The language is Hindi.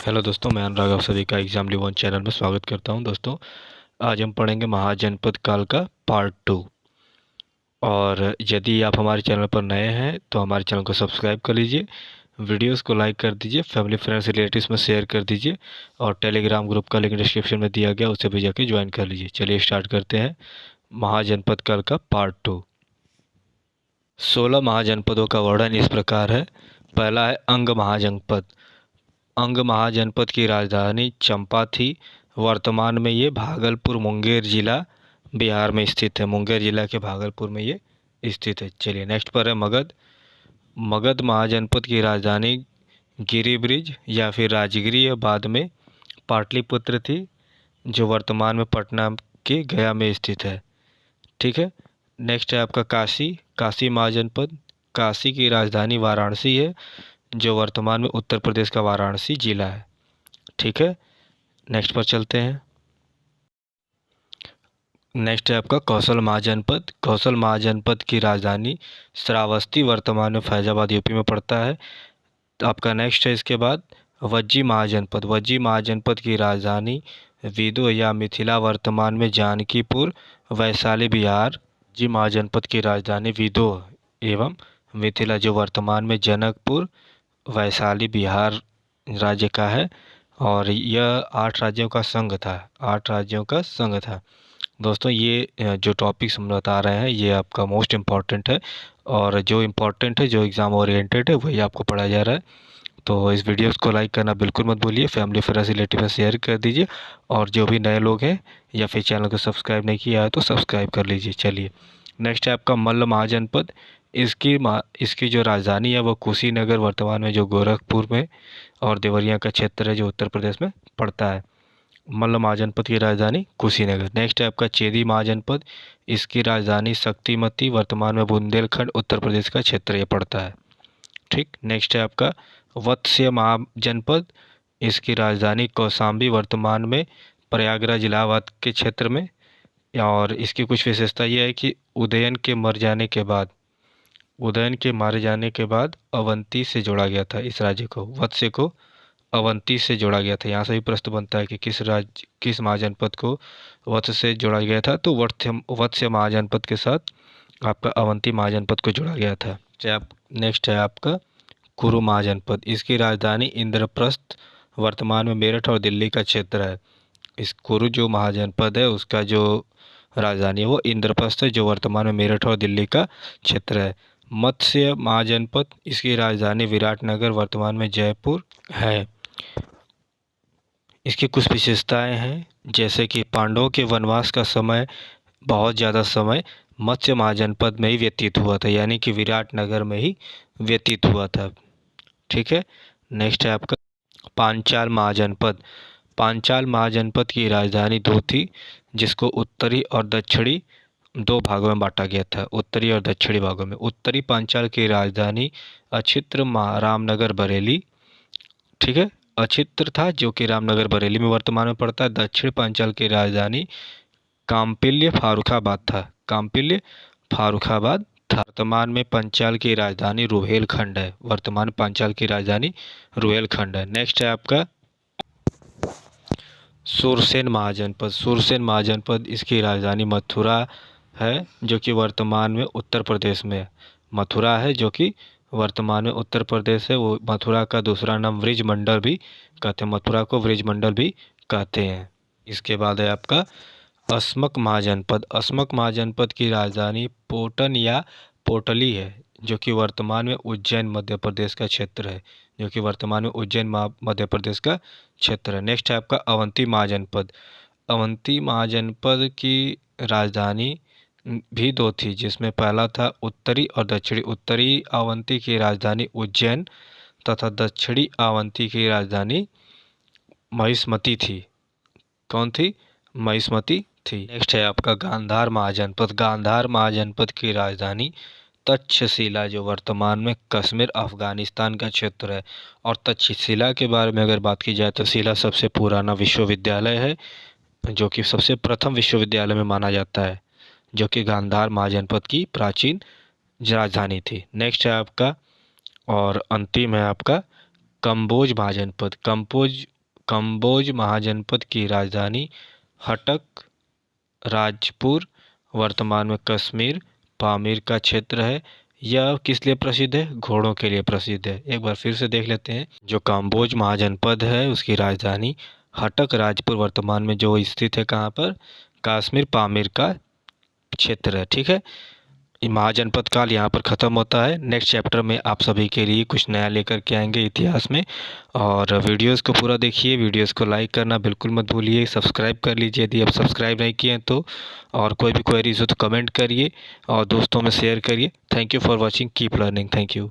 हेलो दोस्तों, मैं अनुराग आप सभी का एग्जाम 1 चैनल में स्वागत करता हूं। दोस्तों, आज हम पढ़ेंगे महाजनपद काल का पार्ट 2। और यदि आप हमारे चैनल पर नए हैं तो हमारे चैनल को सब्सक्राइब कर लीजिए, वीडियोस को लाइक कर दीजिए, फैमिली फ्रेंड्स रिलेटिव्स में शेयर कर दीजिए और टेलीग्राम ग्रुप का लिंक डिस्क्रिप्शन में दिया गया, उसे भी जाके ज्वाइन कर लीजिए। चलिए स्टार्ट करते हैं महाजनपद काल का पार्ट 2। 16 महाजनपदों का वर्णन इस प्रकार है। पहला है अंग महाजनपद। अंग महाजनपद की राजधानी चंपा थी। वर्तमान में ये भागलपुर मुंगेर जिला बिहार में स्थित है। मुंगेर जिला के भागलपुर में ये स्थित है। चलिए नेक्स्ट पर है मगध। मगध महाजनपद की राजधानी गिरिब्रिज या फिर राजगिरी या बाद में पाटलिपुत्र थी, जो वर्तमान में पटना के गया में स्थित है। ठीक है। नेक्स्ट है आपका काशी। काशी महाजनपद। काशी की राजधानी वाराणसी है, जो वर्तमान में उत्तर प्रदेश का वाराणसी जिला है। ठीक है। नेक्स्ट पर चलते हैं। नेक्स्ट है आपका कौशल महाजनपद। कौशल महाजनपद की राजधानी श्रावस्ती, वर्तमान में फैजाबाद यूपी में पड़ता है। तो आपका नेक्स्ट है इसके बाद वज्जी महाजनपद। वज्जी महाजनपद की राजधानी विदो या मिथिला, वर्तमान में जानकीपुर वैशाली बिहार। जी महाजनपद की राजधानी विदो एवं मिथिला, जो वर्तमान में जनकपुर वैशाली बिहार राज्य का है। और यह 8 राज्यों का संघ था। 8 राज्यों का संघ था। दोस्तों, ये जो टॉपिक्स हम बता रहे हैं ये आपका मोस्ट इम्पॉर्टेंट है, और जो इम्पोर्टेंट है, जो एग्ज़ाम ओरिएंटेड है, वही आपको पढ़ाया जा रहा है। तो इस वीडियोस को लाइक करना बिल्कुल मत भूलिए, फैमिली फ्रेंड्स रिलेटिव में शेयर कर दीजिए, और जो भी नए लोग हैं या फिर चैनल को सब्सक्राइब नहीं किया है तो सब्सक्राइब कर लीजिए। चलिए नेक्स्ट है आपका मल्ल महाजनपद। इसकी जो राजधानी है वो कुशीनगर, वर्तमान में जो गोरखपुर में, और देवरिया का क्षेत्र है जो उत्तर प्रदेश में पड़ता है। मल्ल महाजनपद की राजधानी कुशीनगर। नेक्स्ट है आपका चेदी महाजनपद। इसकी राजधानी शक्तिमती, वर्तमान में बुंदेलखंड उत्तर प्रदेश का क्षेत्र ये पड़ता है। ठीक। नेक्स्ट है आपका वत्स्य महाजनपद। इसकी राजधानी कौशाम्बी, वर्तमान में प्रयागराज इलाहाबाद के क्षेत्र में। और इसकी कुछ विशेषता यह है कि उदयन के मारे जाने के बाद अवंती से जोड़ा गया था। इस राज्य को, वत्स्य को अवंती से जोड़ा गया था। यहाँ से भी प्रश्न बनता है कि किस महाजनपद को वत्स से जोड़ा गया था, तो वत्स्य महाजनपद के साथ आपका अवंती महाजनपद को जोड़ा गया था। नेक्स्ट है आपका कुरु महाजनपद। इसकी राजधानी इंद्रप्रस्थ, वर्तमान में मेरठ और दिल्ली का क्षेत्र है। इस कुरु जो महाजनपद है उसका जो राजधानी है वो इंद्रप्रस्थ है, जो वर्तमान में मेरठ और दिल्ली का क्षेत्र है। मत्स्य महाजनपद। इसकी राजधानी विराटनगर, वर्तमान में जयपुर है। इसकी कुछ विशेषताएं हैं, जैसे कि पांडवों के वनवास का समय, बहुत ज़्यादा समय मत्स्य महाजनपद में ही व्यतीत हुआ था, यानी कि विराटनगर में ही व्यतीत हुआ था। ठीक है। नेक्स्ट है आपका पांचाल महाजनपद। पांचाल महाजनपद की राजधानी दो थी, जिसको उत्तरी और दक्षिणी 2 भागों में बांटा गया था। उत्तरी और दक्षिणी भागों में उत्तरी पांचाल की राजधानी अछित्र रामनगर बरेली। ठीक है। अछित्र था जो कि रामनगर बरेली में वर्तमान में पड़ता है। दक्षिण पांचाल की राजधानी काम्पिल्य फारुखाबाद था। काम्पिल्य फारुखाबाद था। वर्तमान में पंचाल की राजधानी रुहेलखंड है। वर्तमान पांचाल की राजधानी रुहेलखंड है। नेक्स्ट है आपका सुरसेन महाजनपद। सुरसेन महाजनपद, इसकी राजधानी मथुरा है, जो कि वर्तमान में उत्तर प्रदेश में है। मथुरा है जो कि वर्तमान में उत्तर प्रदेश है। वो मथुरा का दूसरा नाम ब्रिजमंडल भी कहते हैं। मथुरा को ब्रिजमंडल भी कहते हैं। इसके बाद है आपका अस्मक महाजनपद। अस्मक महाजनपद की राजधानी पोटन या पोटली है, जो कि वर्तमान में उज्जैन मध्य प्रदेश का क्षेत्र है। जो कि वर्तमान में उज्जैन मध्य प्रदेश का क्षेत्र है। नेक्स्ट है आपका अवंती महाजनपद। अवंती महाजनपद की राजधानी भी 2 थी, जिसमें पहला था उत्तरी और दक्षिणी। उत्तरी अवंती की राजधानी उज्जैन तथा दक्षिणी अवंती की राजधानी महिष्मती थी। कौन थी? महिष्मती थी। नेक्स्ट है आपका गांधार महाजनपद। गांधार महाजनपद की राजधानी तक्षशिला, जो वर्तमान में कश्मीर अफगानिस्तान का क्षेत्र है। और तक्षशिला के बारे में अगर बात की जाए तो शिला सबसे पुराना विश्वविद्यालय है, जो कि सबसे प्रथम विश्वविद्यालय में माना जाता है, जो कि गांधार महाजनपद की प्राचीन राजधानी थी। नेक्स्ट है आपका और अंतिम है आपका कंबोज महाजनपद, कंबोज महाजनपद की राजधानी हटक राजपुर, वर्तमान में कश्मीर पामीर का क्षेत्र है। यह किस लिए प्रसिद्ध है? घोड़ों के लिए प्रसिद्ध है। एक बार फिर से देख लेते हैं। जो कंबोज महाजनपद है उसकी राजधानी हटक राजपुर, वर्तमान में जो स्थित है कहाँ पर? कश्मीर पामीर का क्षेत्र है। ठीक है, महाजनपद काल यहाँ पर ख़त्म होता है। नेक्स्ट चैप्टर में आप सभी के लिए कुछ नया लेकर के आएंगे इतिहास में। और वीडियोस को पूरा देखिए, वीडियोस को लाइक करना बिल्कुल मत भूलिए, सब्सक्राइब कर लीजिए यदि आप सब्सक्राइब नहीं किए हैं तो। और कोई भी क्वेरीज हो तो कमेंट करिए और दोस्तों में शेयर करिए। Thank you for watching, keep learning. Thank you.